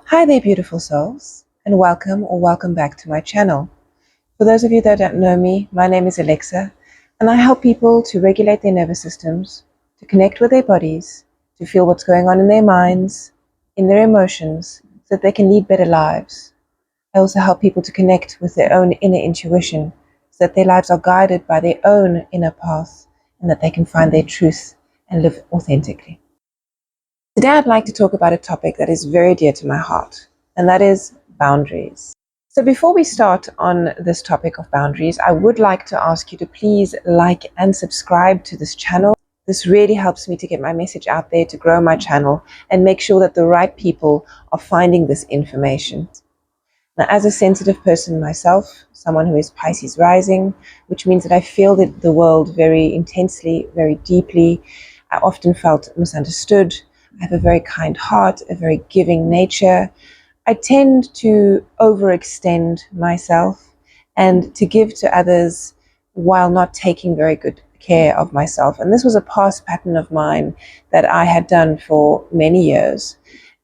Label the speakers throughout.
Speaker 1: Hi there, beautiful souls, and welcome back to my channel. For those of you that don't know me, my name is Alexa, and I help people to regulate their nervous systems, to connect with their bodies, to feel what's going on in their minds, in their emotions, so that they can lead better lives. I also help people to connect with their own inner intuition, so that their lives are guided by their own inner path, and that they can find their truth and live authentically. Today I'd like to talk about a topic that is very dear to my heart, and that is boundaries. So before we start on this topic of boundaries, I would like to ask you to please like and subscribe to this channel. This really helps me to get my message out there, to grow my channel, and make sure that the right people are finding this information. Now, as a sensitive person myself, someone who is Pisces rising, which means that I feel the world very intensely, very deeply. I often felt misunderstood. I have a very kind heart, a very giving nature. I tend to overextend myself and to give to others while not taking very good care of myself. And this was a past pattern of mine that I had done for many years.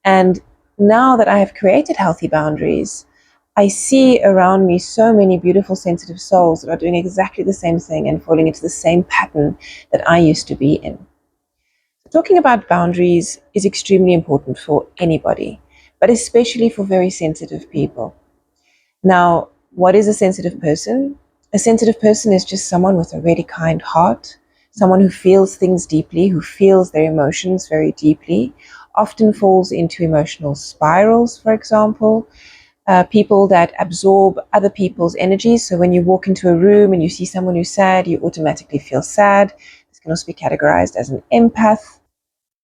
Speaker 1: And now that I have created healthy boundaries, I see around me so many beautiful, sensitive souls that are doing exactly the same thing and falling into the same pattern that I used to be in. Talking about boundaries is extremely important for anybody, but especially for very sensitive people. Now, what is a sensitive person? A sensitive person is just someone with a really kind heart, someone who feels things deeply, who feels their emotions very deeply, often falls into emotional spirals, for example. People that absorb other people's energies. So when you walk into a room and you see someone who's sad, you automatically feel sad. This can also be categorized as an empath.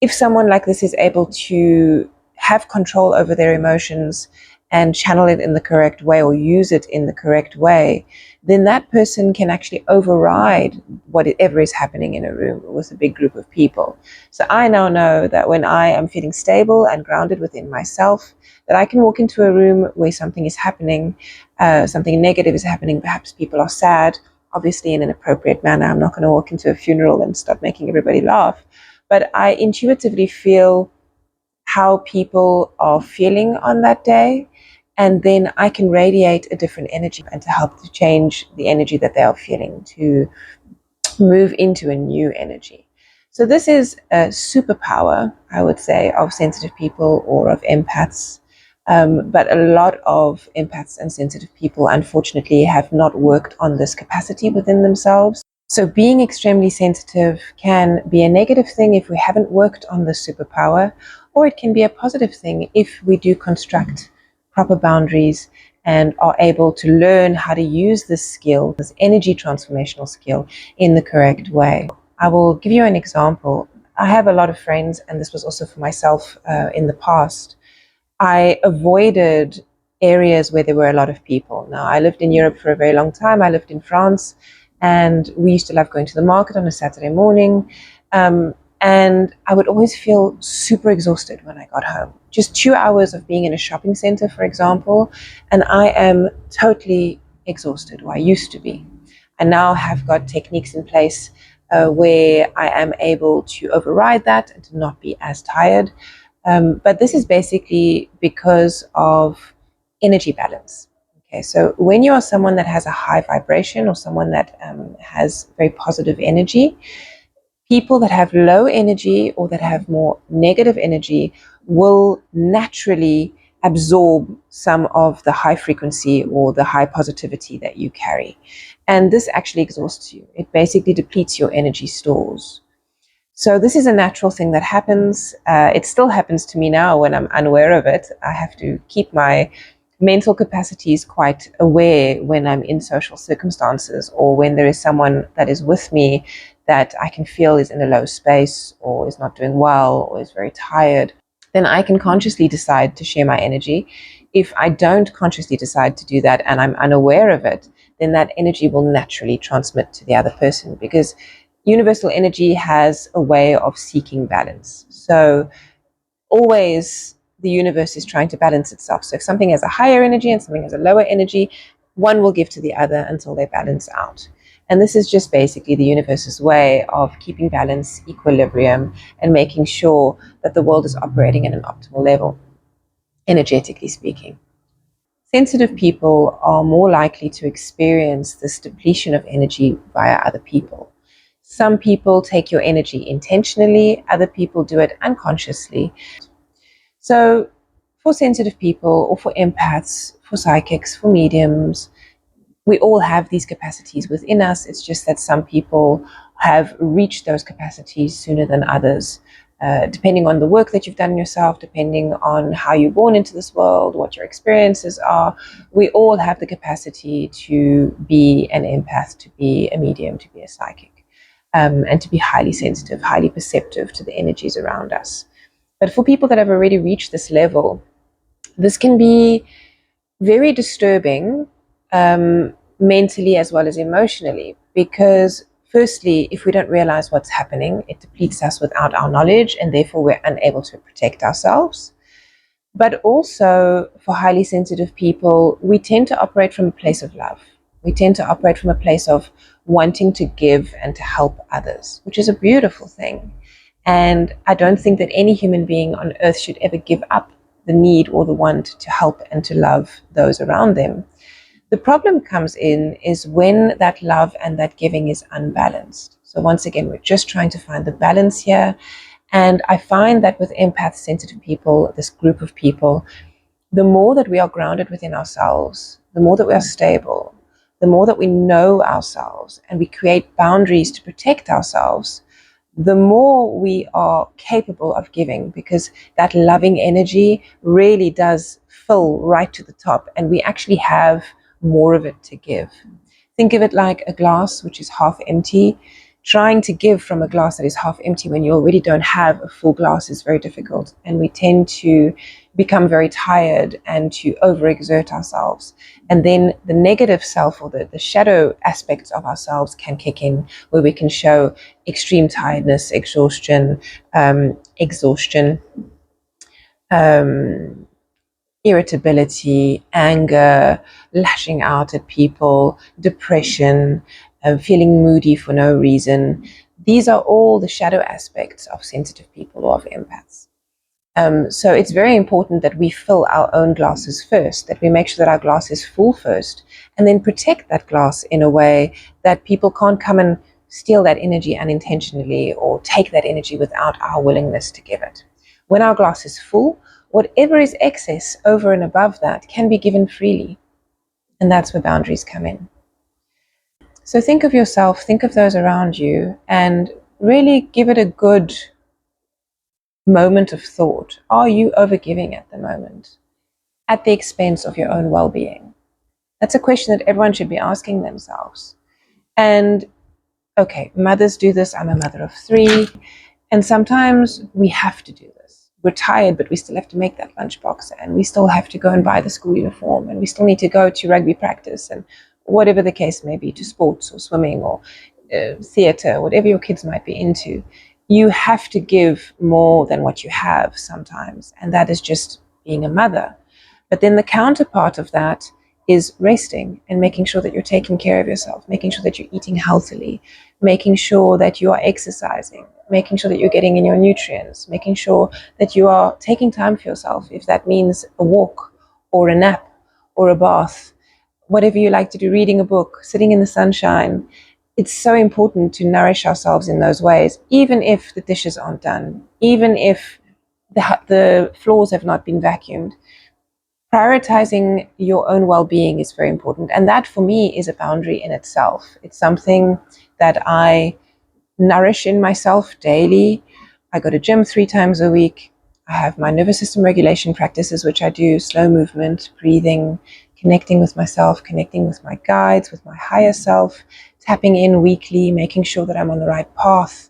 Speaker 1: If someone like this is able to have control over their emotions and channel it in the correct way or use it in the correct way, then that person can actually override whatever is happening in a room with a big group of people. So I now know that when I am feeling stable and grounded within myself, that I can walk into a room where something is happening, something negative is happening, perhaps people are sad, obviously in an appropriate manner. I'm not going to walk into a funeral and start making everybody laugh, but I intuitively feel how people are feeling on that day, and then I can radiate a different energy and to help to change the energy that they are feeling, to move into a new energy. So this is a superpower, I would say, of sensitive people or of empaths. But a lot of empaths and sensitive people, unfortunately, have not worked on this capacity within themselves. So being extremely sensitive can be a negative thing if we haven't worked on the superpower, or it can be a positive thing if we do construct proper boundaries and are able to learn how to use this skill, this energy transformational skill, in the correct way. I will give you an example. I have a lot of friends, and this was also for myself in the past. I avoided areas where there were a lot of people. Now, I lived in Europe for a very long time. I lived in France, and we used to love going to the market on a Saturday morning. And I would always feel super exhausted when I got home. Just 2 hours of being in a shopping center, for example, and I am totally exhausted, or I used to be. I now have got techniques in place where I am able to override that and to not be as tired. But this is basically because of energy balance. Okay, so when you are someone that has a high vibration or someone that has very positive energy, people that have low energy or that have more negative energy will naturally absorb some of the high frequency or the high positivity that you carry. And this actually exhausts you. It basically depletes your energy stores. So this is a natural thing that happens. It still happens to me now when I'm unaware of it. I have to keep my mental capacities quite aware when I'm in social circumstances or when there is someone that is with me that I can feel is in a low space or is not doing well or is very tired. Then I can consciously decide to share my energy. If I don't consciously decide to do that and I'm unaware of it, then that energy will naturally transmit to the other person, because universal energy has a way of seeking balance. So always the universe is trying to balance itself. So if something has a higher energy and something has a lower energy, one will give to the other until they balance out. And this is just basically the universe's way of keeping balance, equilibrium, and making sure that the world is operating at an optimal level. energetically speaking. Sensitive people are more likely to experience this depletion of energy via other people. Some people take your energy intentionally, other people do it unconsciously. So, for sensitive people, or for empaths, for psychics, for mediums, we all have these capacities within us. It's just that some people have reached those capacities sooner than others, depending on the work that you've done yourself, depending on how you're born into this world, what your experiences are. We all have the capacity to be an empath, to be a medium, to be a psychic, and to be highly sensitive, highly perceptive to the energies around us. But for people that have already reached this level, this can be very disturbing, mentally as well as emotionally, because firstly, if we don't realize what's happening, it depletes us without our knowledge, and therefore we're unable to protect ourselves. But also, for highly sensitive people, we tend to operate from a place of love. We tend to operate from a place of wanting to give and to help others, which is a beautiful thing. And I don't think that any human being on earth should ever give up the need or the want to help and to love those around them. The problem comes in is when that love and that giving is unbalanced. So once again, we're just trying to find the balance here. And I find that with empath sensitive people, this group of people, the more that we are grounded within ourselves, the more that we are stable, the more that we know ourselves and we create boundaries to protect ourselves, the more we are capable of giving, because that loving energy really does fill right to the top, and we actually have more of it to give. Think of it like a glass which is half empty. Trying to give from a glass that is half empty when you already don't have a full glass is very difficult, and we tend to become very tired and to overexert ourselves. And then the negative self, or the shadow aspects of ourselves, can kick in, where we can show extreme tiredness, exhaustion, irritability, anger, lashing out at people, depression, feeling moody for no reason. These are all the shadow aspects of sensitive people or of empaths. So it's very important that we fill our own glasses first, that we make sure that our glass is full first, and then protect that glass in a way that people can't come and steal that energy unintentionally or take that energy without our willingness to give it. When our glass is full, whatever is excess over and above that can be given freely. And that's where boundaries come in. So think of yourself, think of those around you, and really give it a good moment of thought. Are you overgiving at the moment, at the expense of your own well-being? That's a question that everyone should be asking themselves. And okay, mothers do this. I'm a mother of 3, and sometimes we have to do this. We're tired, but we still have to make that lunchbox, and we still have to go and buy the school uniform, and we still need to go to rugby practice, and whatever the case may be, to sports or swimming or theater, whatever your kids might be into. You have to give more than what you have sometimes, and that is just being a mother. But then the counterpart of that is resting and making sure that you're taking care of yourself, making sure that you're eating healthily, making sure that you are exercising, making sure that you're getting in your nutrients, making sure that you are taking time for yourself, if that means a walk or a nap or a bath, whatever you like to do, reading a book, sitting in the sunshine. It's so important to nourish ourselves in those ways, even if the dishes aren't done, even if the floors have not been vacuumed. Prioritizing your own well-being is very important. And that, for me, is a boundary in itself. It's something that I nourish in myself daily. I go to gym 3 times a week. I have my nervous system regulation practices, which I do, slow movement, breathing, connecting with myself, connecting with my guides, with my higher self, tapping in weekly, making sure that I'm on the right path,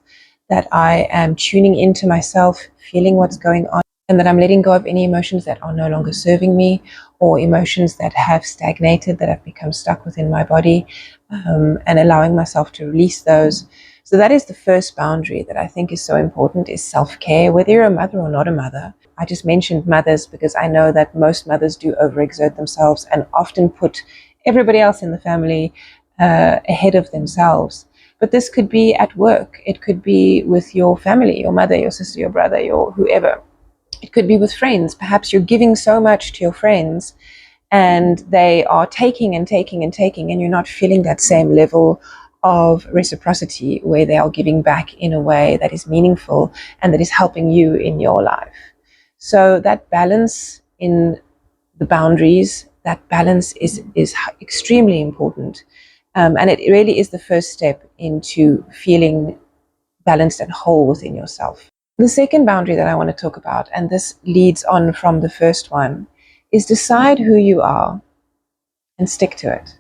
Speaker 1: that I am tuning into myself, feeling what's going on, and that I'm letting go of any emotions that are no longer serving me, or emotions that have stagnated, that have become stuck within my body, and allowing myself to release those. So that is the first boundary that I think is so important, is self-care, whether you're a mother or not a mother. I just mentioned mothers because I know that most mothers do overexert themselves and often put everybody else in the family ahead of themselves. But this could be at work. It could be with your family, your mother, your sister, your brother, your whoever. It could be with friends. Perhaps you're giving so much to your friends and they are taking and taking and taking, and you're not feeling that same level of reciprocity where they are giving back in a way that is meaningful and that is helping you in your life. So that balance in the boundaries, that balance is extremely important. And it really is the first step into feeling balanced and whole within yourself. The second boundary that I want to talk about, and this leads on from the first one, is decide who you are and stick to it.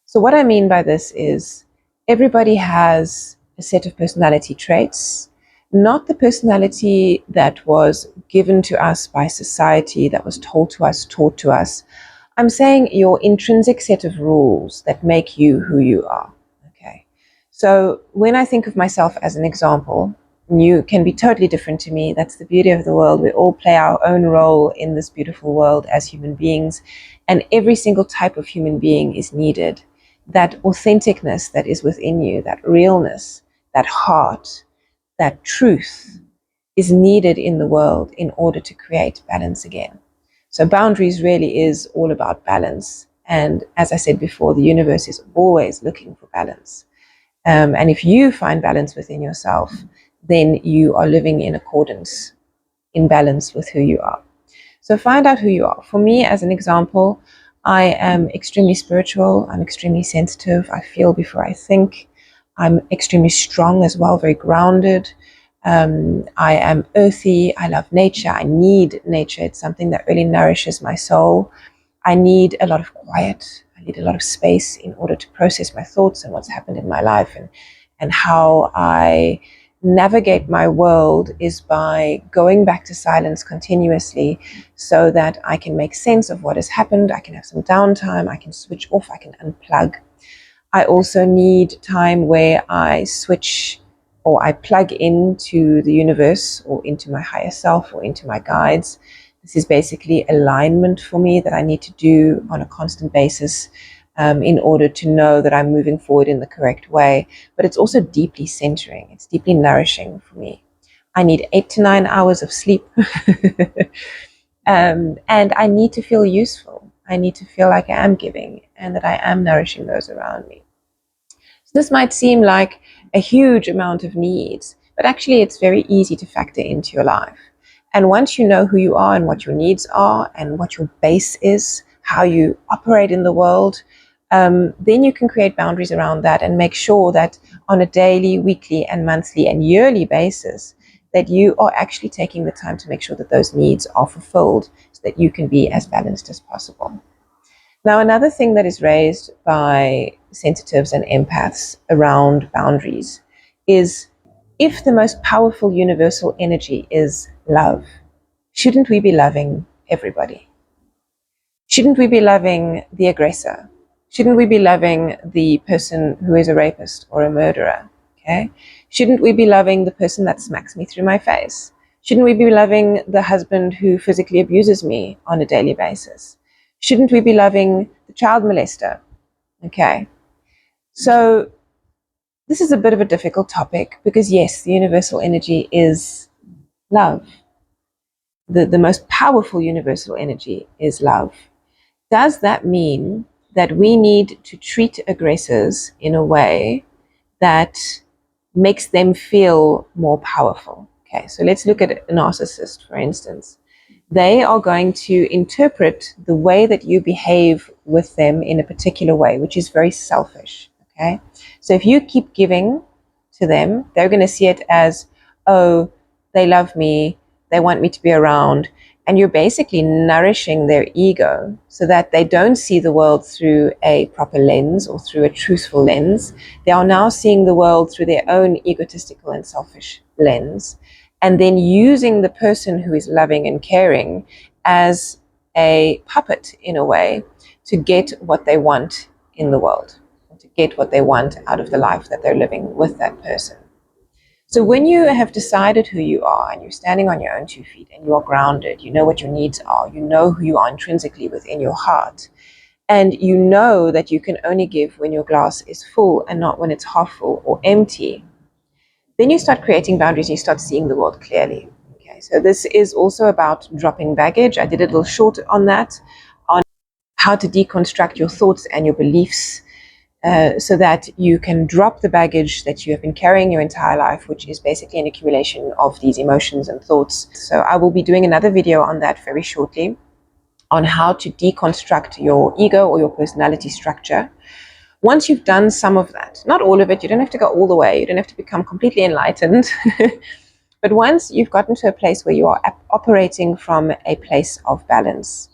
Speaker 1: So what I mean by this is everybody has a set of personality traits, not the personality that was given to us by society, that was told to us, taught to us. I'm saying your intrinsic set of rules that make you who you are. Okay. So when I think of myself as an example, you can be totally different to me. That's the beauty of the world. We all play our own role in this beautiful world as human beings, and every single type of human being is needed. That authenticness that is within you, that realness, that heart, that truth is needed in the world in order to create balance again. So boundaries really is all about balance. And as I said before, the universe is always looking for balance. And if you find balance within yourself, then you are living in accordance, in balance with who you are. So find out who you are. For me, as an example, I am extremely spiritual. I'm extremely sensitive. I feel before I think. I'm extremely strong as well, very grounded. I am earthy. I love nature. I need nature. It's something that really nourishes my soul. I need a lot of quiet. I need a lot of space in order to process my thoughts and what's happened in my life, and how I navigate my world is by going back to silence continuously so that I can make sense of what has happened. I can have some downtime. I can switch off. I can unplug. I also need time where I switch or I plug into the universe or into my higher self or into my guides. This is basically alignment for me that I need to do on a constant basis in order to know that I'm moving forward in the correct way. But it's also deeply centering. It's deeply nourishing for me. I need 8 to 9 hours of sleep. And I need to feel useful. I need to feel like I am giving and that I am nourishing those around me. So this might seem like a huge amount of needs, but actually it's very easy to factor into your life. And once you know who you are and what your needs are and what your base is, how you operate in the world, then you can create boundaries around that and make sure that on a daily, weekly, and monthly and yearly basis, that you are actually taking the time to make sure that those needs are fulfilled so that you can be as balanced as possible. Now, another thing that is raised by sensitives and empaths around boundaries is, if the most powerful universal energy is love, shouldn't we be loving everybody? Shouldn't we be loving the aggressor? Shouldn't we be loving the person who is a rapist or a murderer? Okay? Shouldn't we be loving the person that smacks me through my face? Shouldn't we be loving the husband who physically abuses me on a daily basis? Shouldn't we be loving the child molester? Okay. So this is a bit of a difficult topic because, yes, the universal energy is love. The most powerful universal energy is love. Does that mean that we need to treat aggressors in a way that makes them feel more powerful? Okay, so let's look at a narcissist, for instance. They are going to interpret the way that you behave with them in a particular way, which is very selfish. Okay, so if you keep giving to them, they're going to see it as, oh, they love me, they want me to be around, and you're basically nourishing their ego so that they don't see the world through a proper lens or through a truthful lens. They are now seeing the world through their own egotistical and selfish lens, and then using the person who is loving and caring as a puppet in a way to get what they want in the world, to get what they want out of the life that they're living with that person. So when you have decided who you are and you're standing on your own 2 feet and you are grounded, you know what your needs are, you know who you are intrinsically within your heart, and you know that you can only give when your glass is full and not when it's half full or empty, then you start creating boundaries and you start seeing the world clearly. Okay, So this is also about dropping baggage. I did a little short on that, on how to deconstruct your thoughts and your beliefs so that you can drop the baggage that you have been carrying your entire life, which is basically an accumulation of these emotions and thoughts. So I will be doing another video on that very shortly, on how to deconstruct your ego or your personality structure. Once you've done some of that, not all of it, you don't have to go all the way, you don't have to become completely enlightened, but once you've gotten to a place where you are operating from a place of balance,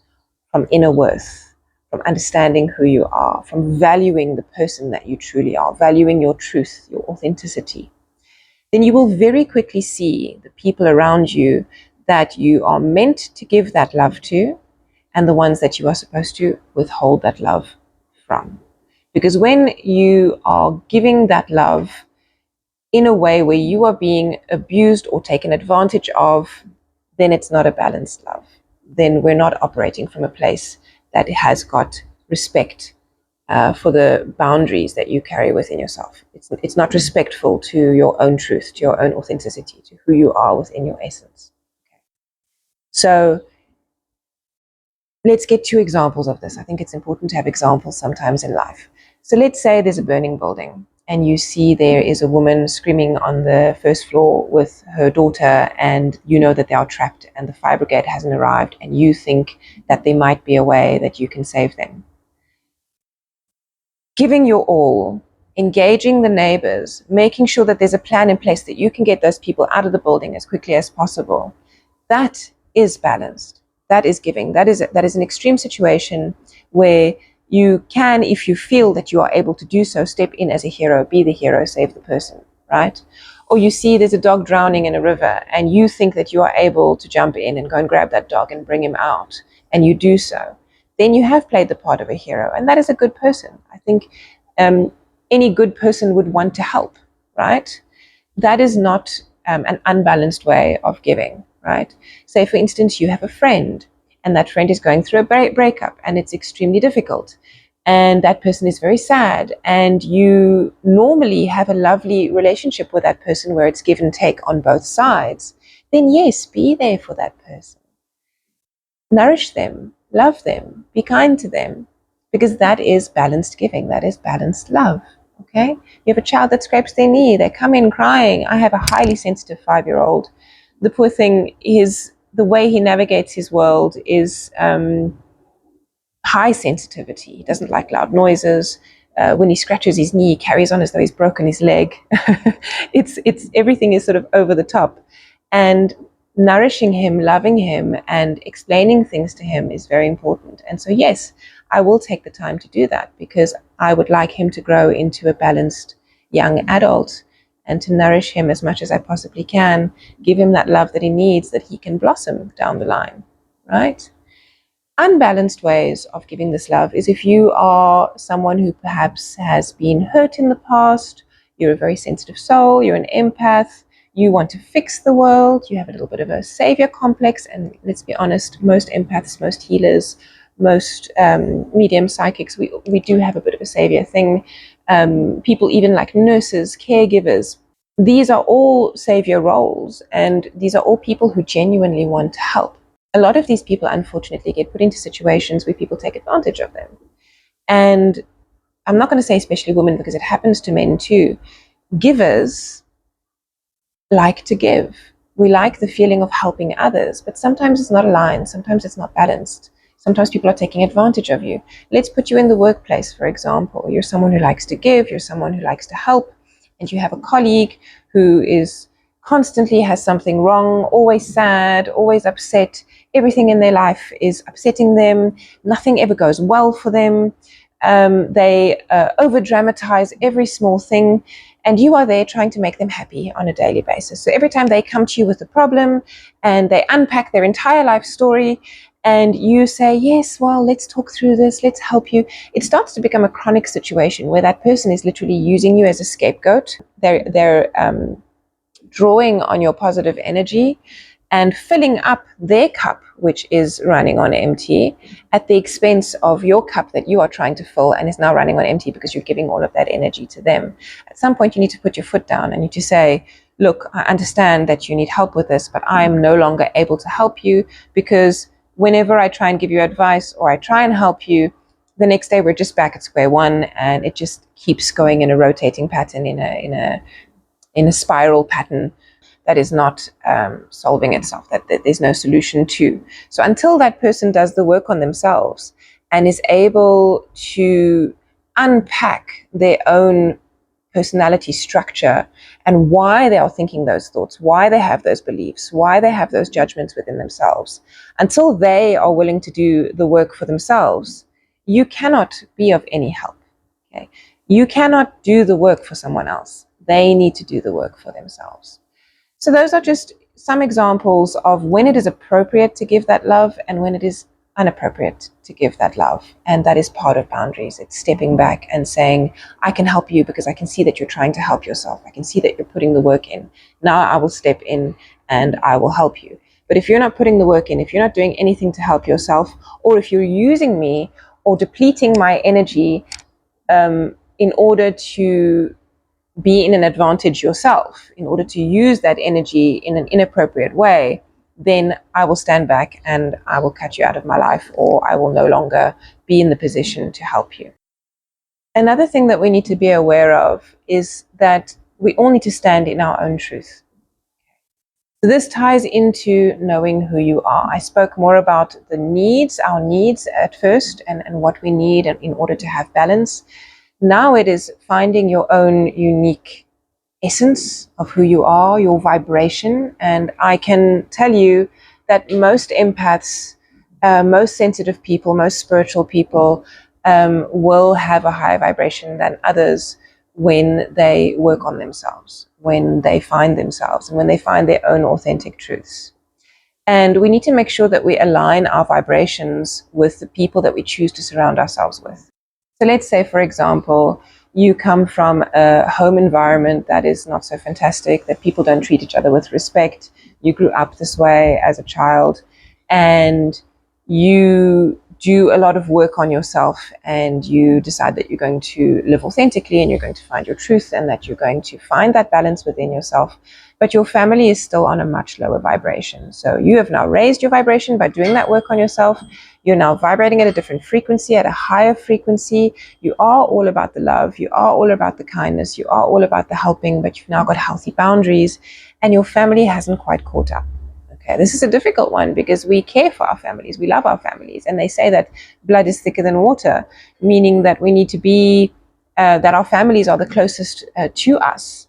Speaker 1: from inner worth, from understanding who you are, from valuing the person that you truly are, valuing your truth, your authenticity, then you will very quickly see the people around you that you are meant to give that love to, and the ones that you are supposed to withhold that love from. Because when you are giving that love in a way where you are being abused or taken advantage of, then it's not a balanced love. Then we're not operating from a place that has got respect for the boundaries that you carry within yourself. It's not respectful to your own truth, to your own authenticity, to who you are within your essence. Okay. So let's get 2 examples of this. I think it's important to have examples sometimes in life. So let's say there's a burning building and you see there is a woman screaming on the first floor with her daughter, and you know that they are trapped and the fire brigade hasn't arrived, and you think that there might be a way that you can save them. Giving your all, engaging the neighbors, making sure that there's a plan in place that you can get those people out of the building as quickly as possible, that is balanced. That is giving. That is an extreme situation where you can, if you feel that you are able to do so, step in as a hero, be the hero, save the person, right? Or you see there's a dog drowning in a river and you think that you are able to jump in and go and grab that dog and bring him out, and you do so. Then you have played the part of a hero, and that is a good person. I think any good person would want to help, right? That is not an unbalanced way of giving, right? Say, for instance, you have a friend, and that friend is going through a breakup, and it's extremely difficult, and that person is very sad, and you normally have a lovely relationship with that person where it's give and take on both sides. Then yes, be there for that person. Nourish them, love them, be kind to them, because that is balanced giving, that is balanced love. Okay, you have a child that scrapes their knee, they come in crying. I have a highly sensitive 5-year-old. The poor thing is, the way he navigates his world is high sensitivity. He doesn't like loud noises. When he scratches his knee, he carries on as though he's broken his leg. It's everything is sort of over the top, and nourishing him, loving him, and explaining things to him is very important. And so yes, I will take the time to do that, because I would like him to grow into a balanced young adult, and to nourish him as much as I possibly can, give him that love that he needs, that he can blossom down the line, right? Unbalanced ways of giving this love is if you are someone who perhaps has been hurt in the past, you're a very sensitive soul, you're an empath, you want to fix the world, you have a little bit of a savior complex, and let's be honest, most empaths, most healers, most medium psychics, we do have a bit of a savior thing. People even like nurses, caregivers, these are all savior roles, and these are all people who genuinely want to help. A lot of these people, unfortunately, get put into situations where people take advantage of them. And I'm not going to say especially women, because it happens to men too. Givers like to give. We like the feeling of helping others, but sometimes it's not aligned. Sometimes it's not balanced. Sometimes people are taking advantage of you. Let's put you in the workplace, for example. You're someone who likes to give, you're someone who likes to help, and you have a colleague who is constantly has something wrong, always sad, always upset. Everything in their life is upsetting them. Nothing ever goes well for them. They over dramatize every small thing, and you are there trying to make them happy on a daily basis. So every time they come to you with a problem and they unpack their entire life story, and you say, yes, well, let's talk through this, let's help you, it starts to become a chronic situation where that person is literally using you as a scapegoat. They're drawing on your positive energy and filling up their cup, which is running on empty, at the expense of your cup that you are trying to fill and is now running on empty because you're giving all of that energy to them. At some point, you need to put your foot down and you need to say, look, I understand that you need help with this, but I'm no longer able to help you, because whenever I try and give you advice or I try and help you, the next day we're just back at square one, and it just keeps going in a rotating pattern, in a spiral pattern that is not solving itself, that there's no solution to. So until that person does the work on themselves and is able to unpack their own personality structure and why they are thinking those thoughts, why they have those beliefs, why they have those judgments within themselves, until they are willing to do the work for themselves, you cannot be of any help. Okay? You cannot do the work for someone else. They need to do the work for themselves. So those are just some examples of when it is appropriate to give that love and when it is inappropriate to give that love. And that is part of boundaries. It's stepping back and saying, I can help you because I can see that you're trying to help yourself. I can see that you're putting the work in. Now I will step in and I will help you. But if you're not putting the work in, if you're not doing anything to help yourself, or if you're using me or depleting my energy in order to be in an advantage yourself, in order to use that energy in an inappropriate way, then I will stand back and I will cut you out of my life, or I will no longer be in the position to help you. Another thing that we need to be aware of is that we all need to stand in our own truth. So this ties into knowing who you are. I spoke more about the needs, our needs at first, and what we need in order to have balance. Now it is finding your own unique essence of who you are, your vibration. And I can tell you that most empaths, most sensitive people, most spiritual people will have a higher vibration than others when they work on themselves, when they find themselves, and when they find their own authentic truths. And we need to make sure that we align our vibrations with the people that we choose to surround ourselves with. So let's say, for example, you come from a home environment that is not so fantastic, that people don't treat each other with respect. You grew up this way as a child, and you do a lot of work on yourself, and you decide that you're going to live authentically and you're going to find your truth and that you're going to find that balance within yourself. But your family is still on a much lower vibration. So you have now raised your vibration by doing that work on yourself. You're now vibrating at a different frequency, at a higher frequency. You are all about the love. You are all about the kindness. You are all about the helping, but you've now got healthy boundaries, and your family hasn't quite caught up. Okay, this is a difficult one because we care for our families. We love our families. And they say that blood is thicker than water, meaning that we need to be, that our families are the closest to us.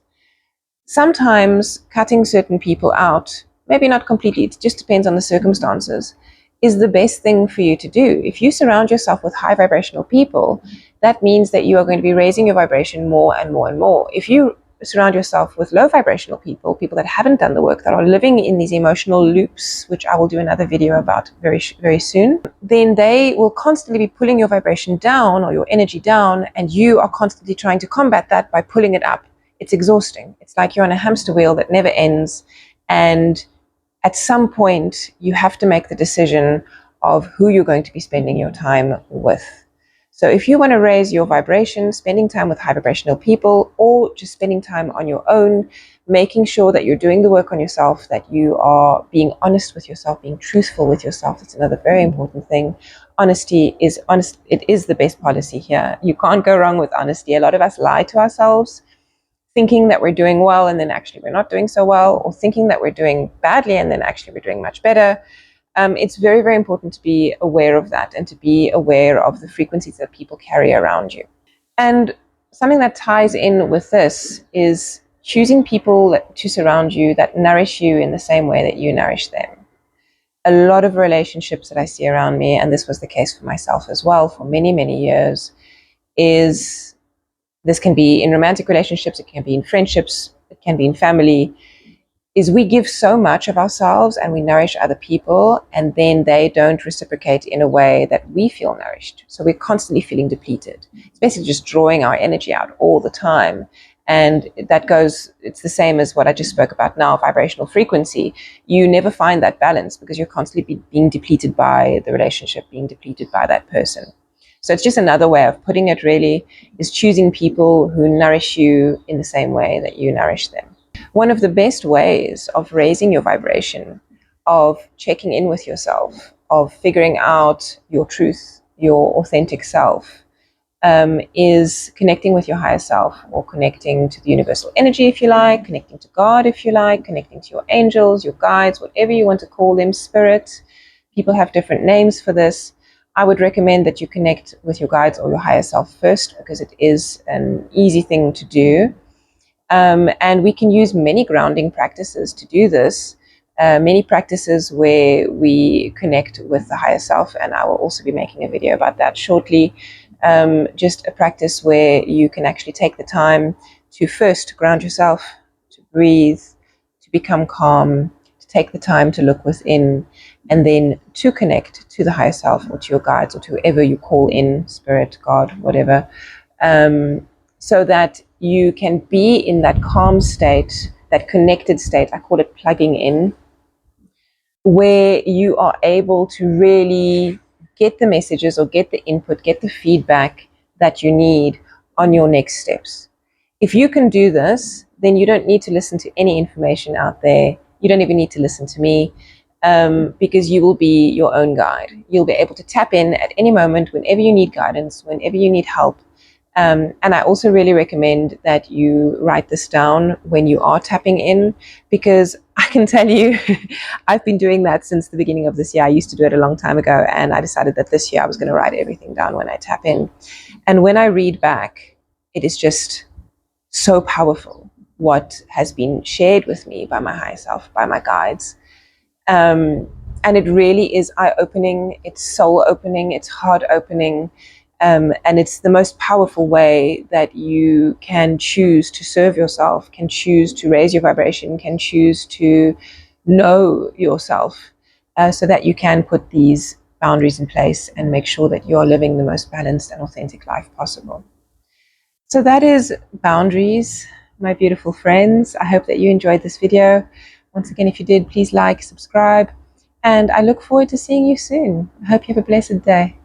Speaker 1: Sometimes cutting certain people out, maybe not completely, it just depends on the circumstances, is the best thing for you to do. If you surround yourself with high vibrational people, that means that you are going to be raising your vibration more and more and more. If you surround yourself with low vibrational people, people that haven't done the work, that are living in these emotional loops, which I will do another video about very, very soon, then they will constantly be pulling your vibration down or your energy down, and you are constantly trying to combat that by pulling it up. It's exhausting. It's like you're on a hamster wheel that never ends, and at some point you have to make the decision of who you're going to be spending your time with. So if you want to raise your vibration, spending time with high vibrational people, or just spending time on your own, making sure that you're doing the work on yourself, that you are being honest with yourself, being truthful with yourself. That's another very important thing. Honesty is honest. It is the best policy here. You can't go wrong with honesty. A lot of us lie to ourselves, thinking that we're doing well and then actually we're not doing so well, or thinking that we're doing badly and then actually we're doing much better. It's very, very important to be aware of that and to be aware of the frequencies that people carry around you. And something that ties in with this is choosing people to surround you that nourish you in the same way that you nourish them. A lot of relationships that I see around me, and this was the case for myself as well for many, many years, is this can be in romantic relationships, it can be in friendships, it can be in family, is we give so much of ourselves and we nourish other people, and then they don't reciprocate in a way that we feel nourished. So we're constantly feeling depleted. It's basically just drawing our energy out all the time. And that goes, it's the same as what I just spoke about now, vibrational frequency. You never find that balance because you're constantly being depleted by the relationship, being depleted by that person. So it's just another way of putting it, really, is choosing people who nourish you in the same way that you nourish them. One of the best ways of raising your vibration, of checking in with yourself, of figuring out your truth, your authentic self, is connecting with your higher self, or connecting to the universal energy, if you like, connecting to God, if you like, connecting to your angels, your guides, whatever you want to call them, spirit. People have different names for this. I would recommend that you connect with your guides or your higher self first, because it is an easy thing to do. And we can use many grounding practices to do this. Many practices where we connect with the higher self, and I will also be making a video about that shortly. Just a practice where you can actually take the time to first ground yourself, to breathe, to become calm, to take the time to look within, and then to connect to the higher self, or to your guides, or to whoever you call in, spirit, God, whatever. So that you can be in that calm state, that connected state. I call it plugging in, where you are able to really get the messages, or get the input, get the feedback that you need on your next steps. If you can do this, then you don't need to listen to any information out there. You don't even need to listen to me, because you will be your own guide. You'll be able to tap in at any moment, whenever you need guidance, whenever you need help. And I also really recommend that you write this down when you are tapping in, because I can tell you, I've been doing that since the beginning of this year. I used to do it a long time ago, and I decided that this year I was going to write everything down when I tap in. And when I read back, it is just so powerful what has been shared with me by my higher self, by my guides. And it really is eye-opening, it's soul-opening, it's heart-opening. And it's the most powerful way that you can choose to serve yourself, can choose to raise your vibration, can choose to know yourself, so that you can put these boundaries in place and make sure that you are living the most balanced and authentic life possible. So that is boundaries, my beautiful friends. I hope that you enjoyed this video. Once again, if you did, please like, subscribe, and I look forward to seeing you soon. I hope you have a blessed day.